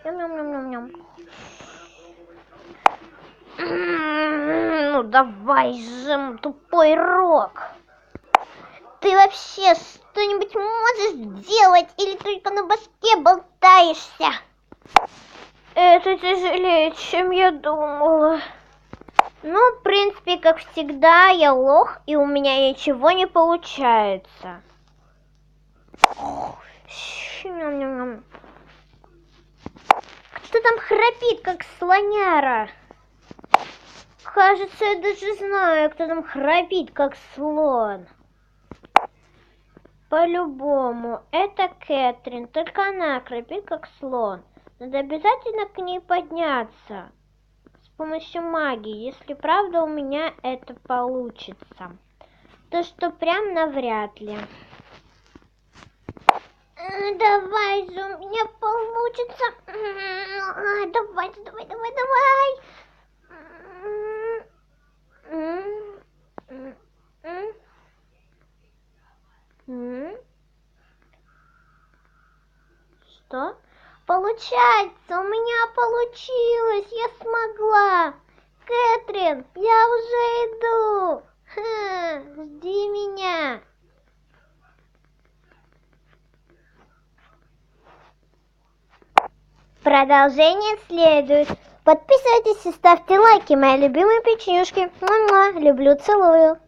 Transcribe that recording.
Ням-ням-ням-ням-ням. Ну давай же, тупой рок. Ты вообще что-нибудь можешь делать или только на башке болтаешься? Это тяжелее, чем я думала. Ну, в принципе, как всегда, я лох, и у меня ничего не получается. Кто там храпит, как слоняра? Кажется, я даже знаю, кто там храпит, как слон. По-любому, это Кетрин, только она храпит, как слон. Надо обязательно к ней подняться с помощью магии, если правда у меня это получится. То, что прям навряд ли. Давай же, у меня получится. Давай. Что? Получается, у меня получилось, я смогла. Кетрин, я уже иду. Жди меня. Продолжение следует. Подписывайтесь и ставьте лайки, мои любимые печенюшки. Люблю, целую.